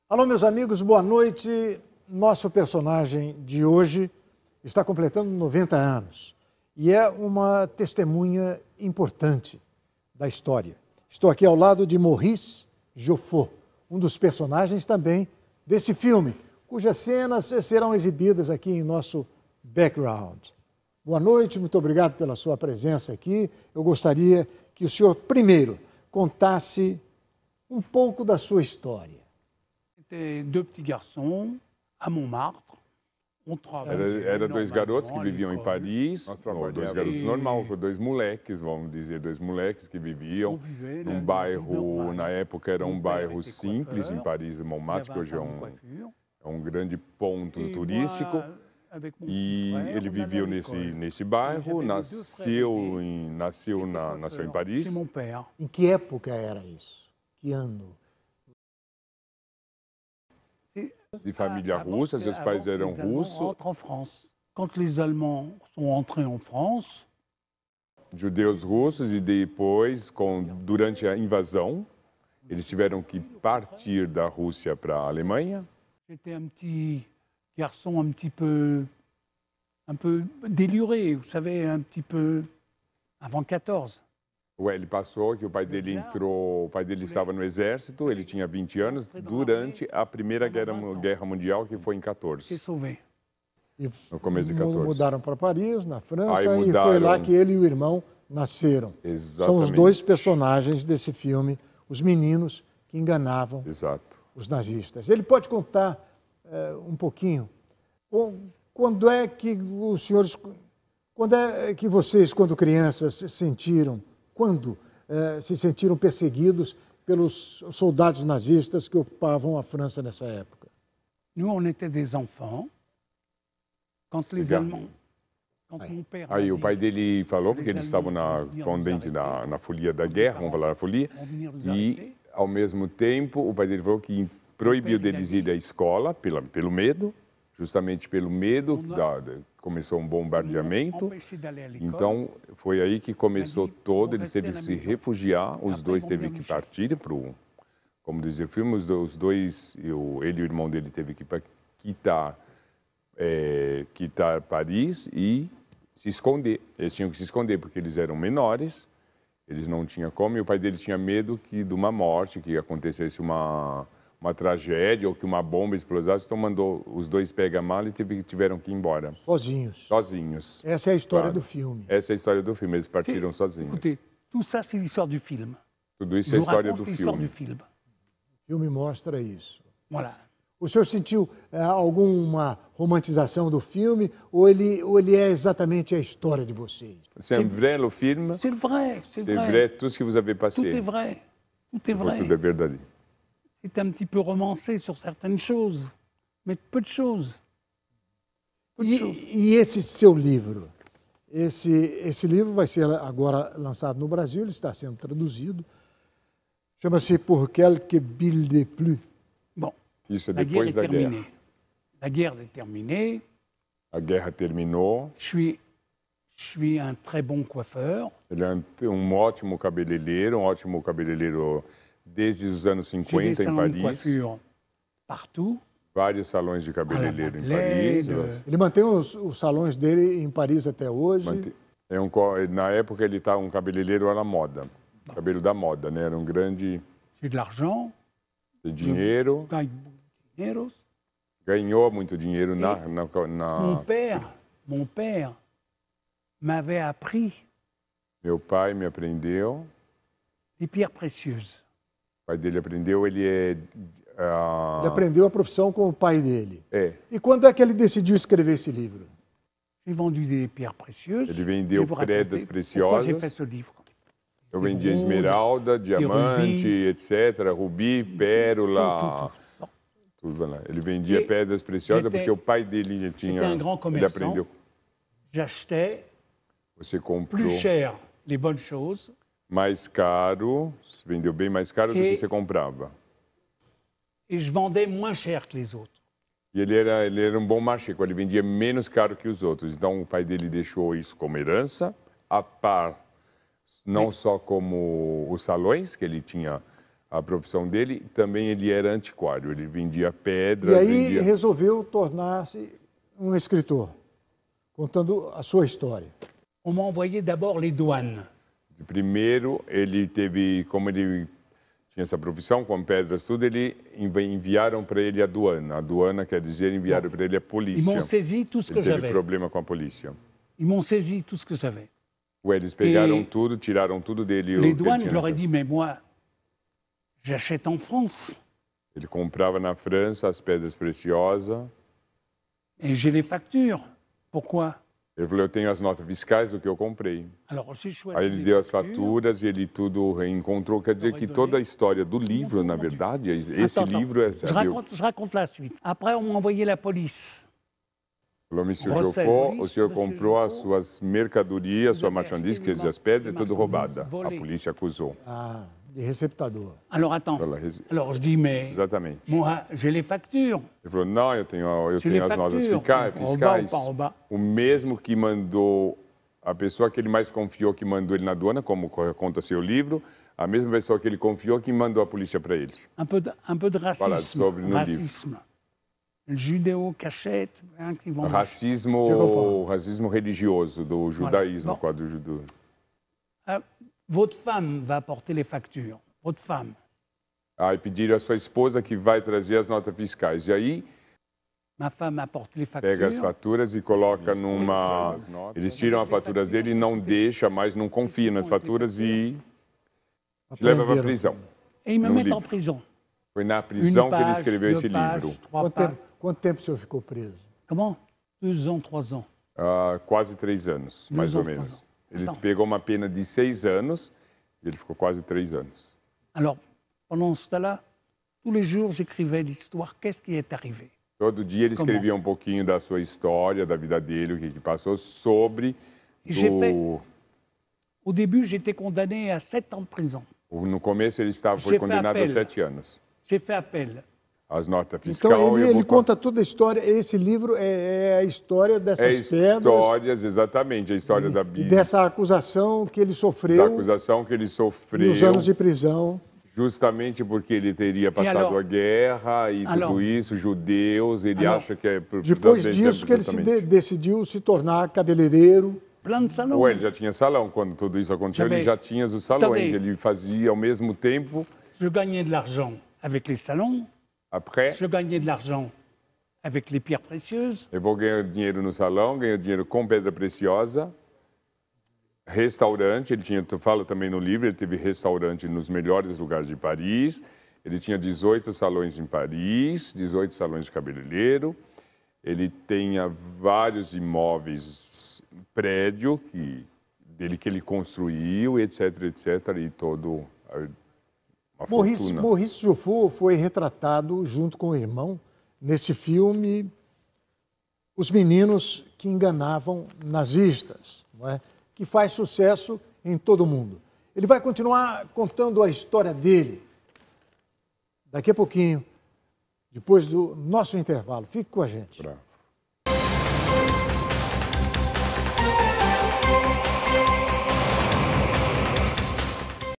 Alô, meus amigos, boa noite. Nosso personagem de hoje está completando 90 anos e é uma testemunha importante da história. Estou aqui ao lado de Maurice Joffo, um dos personagens também deste filme, cujas cenas serão exibidas aqui em nosso background. Boa noite, muito obrigado pela sua presença aqui. Eu gostaria que o senhor, primeiro, contasse um pouco da sua história. Deux petits garçons à Montmartre. Era dois garotos que viviam em Paris, dois garotos normais, dois moleques, vamos dizer, dois moleques que viviam num bairro, na época era um bairro simples em Paris, Montmartre, que hoje é um grande ponto turístico. E ele viveu nesse bairro, nasceu em Paris. Em que época era isso? Que ano? De família russa, seus pais eram russos. Quando os alemães são entrés en France, judeus russos, e depois, durante a invasão, eles tiveram que partir da Rússia para a Alemanha. J'étais un petit garçon un peu déluré, vous savez, un petit peu avant 14. Ele passou que o pai dele estava no exército, ele tinha 20 anos, durante a Primeira Guerra Mundial, que foi em 14. No começo de 14. Mudaram para Paris, na França, e foi lá que ele e o irmão nasceram. Exatamente. São os dois personagens desse filme, os meninos que enganavam os nazistas. Ele pode contar um pouquinho quando é que os senhores, quando é que vocês, quando crianças, se sentiram perseguidos pelos soldados nazistas que ocupavam a França nessa época? Nous, on était des enfants. Quand les Allemands... Aí o pai dele falou, porque eles estavam na folia da guerra, vamos falar da folia, e ao mesmo tempo o pai dele falou que proibiu deles ir à escola pelo medo, justamente pelo medo, começou um bombardeamento, então foi aí que começou todo, eles teve que se refugiar, os dois teve que partir como dizia o filme, os dois, ele e o irmão dele teve que quitar Paris e se esconder, eles tinham que se esconder porque eles eram menores, eles não tinham como, e o pai dele tinha medo de uma morte, que acontecesse uma tragédia ou que uma bomba explosasse, então mandou os dois pegar a mala e tiveram que ir embora. Sozinhos. Essa é a história do filme. Essa é a história do filme, eles partiram sozinhos. Écoutez, tout ça c'est l'histoire du film. Tudo isso é a história do filme. O filme mostra isso. Voilà. O senhor sentiu alguma romantização do filme ou ele é exatamente a história de vocês? C'est vrai le film? C'est vrai, c'est vrai. Tout ce que vous avez passé. Tout est vrai. Tout est vrai. Tudo é verdade. C'est un petit peu romancé sur certaines choses, mais peu de choses. E esse seu livro? Esse livro vai ser agora lançado no Brasil, ele está sendo traduzido. Chama-se Pour quelques billes de plus. Bom, isso é depois da guerra. La guerre est terminée. A guerra terminou. Je suis un très bon coiffeur. Ele é um ótimo cabeleireiro desde os anos 50 em Paris. Partout. Vários salões de cabeleireiro em Paris. Ele mantém os salões dele em Paris até hoje. Na época ele estava um cabeleireiro à la moda. Cabelo da moda, né? Era um grande... J'ai de l'argent. De dinheiro. Ganhou muito dinheiro na... Mon père m'avait appris. Meu pai me aprendeu. Les pierres précieuses. O pai dele aprendeu, Ele aprendeu a profissão com o pai dele. É. E quando é que ele decidiu escrever esse livro? J'ai vendu des pierres précieuses. Ele vendeu pedras preciosas. J'ai fait ce livre. Eu vendia esmeralda, diamante, etc., rubi, pérola, tudo lá. Ele vendia pedras preciosas porque o pai dele já tinha... Ele aprendeu. J'achetais comprou plus cher les bonnes choses. Mais caro, vendeu bem mais caro do que você comprava. Et je vendais moins cher que les autres. E ele era um bom marché, ele vendia menos caro que os outros. Então o pai dele deixou isso como herança, a par não só como os salões, que ele tinha a profissão dele. Também ele era antiquário, ele vendia pedras. E aí resolveu tornar-se um escritor, contando a sua história. On m'a envoyé d'abord les douanes. Primeiro, ele teve, como ele tinha essa profissão com pedras, tudo, enviaram para ele a aduana. A aduana quer dizer enviaram para ele a polícia. Ils m'ont saisi tout ce que Ele teve j'avais. problema com a polícia. Ils m'ont saisi tout ce que j'avais. Eles pegaram tudo, tiraram tudo dele. Les douanes, je leur ai dit, mais moi, j'achète en France. Ele comprava na França as pedras preciosas. Et j'ai les factures. Pourquoi? Ele falou, eu tenho as notas fiscais do que eu comprei. Alors, j'ai choisi Aí ele deu as faturas e ele tudo reencontrou. Quer dizer que toda a história do livro, na verdade, esse livro é... Je raconte la suite. Après, on m'a envoyé la police. Falou, Monsieur Geoffroy, o senhor comprou as suas mercadorias, sua marchandise, quer dizer, as pedras, tudo roubada. A polícia acusou. Ah, de receptador. Alors, attends. Alors, je dis, mais Exatamente. moi, j'ai les factures. Ele falou, não, eu tenho as notas fiscais. O mesmo que mandou, a pessoa que ele mais confiou que mandou ele na aduana, como conta seu livro, a mesma pessoa que ele confiou que mandou a polícia para ele. Un peu de racisme. Fala sobre no Racisme. Judéo-cachette, qui vont... Racismo religioso, do judaísmo, Bon. quadro judeu. Votre femme va apporter les factures. Votre femme. Aí pediram a sua esposa que vai trazer as notas fiscais. E aí, Ma femme apporte les factures. pega as faturas e coloca numa... Eles tiram as faturas dele e não deixa, mas não confia nas faturas e leva para a prisão. Et ils me mettent en prison. Foi na prisão que ele escreveu esse livro. Quanto tempo o senhor ficou preso? Comment? 2 ans, 3 ans. Quase 3 anos, mais ou menos. Ele pegou uma pena de 6 anos e ele ficou quase 3 anos. Alors, pendant ce temps-là, tous les jours, j'écrivais l'histoire. Qu'est-ce qui est arrivé? Todo dia ele escrevia um pouquinho da sua história, da vida dele, o que passou, sobre... Au début, j'étais condamné à 7 ans de prison. No começo ele foi condenado a 7 anos. J'ai fait appel. As notas fiscais... Então ele conta toda a história, esse livro é a história dessas pedras... Histórias, exatamente, a história da Bíblia. E dessa acusação que ele sofreu... Da acusação que ele sofreu... E os anos de prisão... Justamente porque ele teria passado a guerra e tudo isso, judeus, ele acha que é... Depois disso que ele decidiu se tornar cabeleireiro. Ou ele já tinha salão, quando tudo isso aconteceu, ele já tinha os salões, ele fazia ao mesmo tempo... Je gagnais de l'argent avec les salons, je gagnais de l'argent avec les pierres précieuses. Eu vou ganhar dinheiro no salão, ganhar dinheiro com pedra preciosa. Restaurante, ele fala também no livro, ele teve restaurante nos melhores lugares de Paris. Ele tinha 18 salões em Paris, 18 salões de cabeleireiro. Ele tinha vários imóveis, prédio dele que ele construiu, etc, etc, e todo uma fortuna. Maurice Geoffroy foi retratado junto com o irmão nesse filme Os Meninos que Enganavam Nazistas, não é? Que faz sucesso em todo o mundo. Ele vai continuar contando a história dele daqui a pouquinho, depois do nosso intervalo. Fique com a gente. Bravo.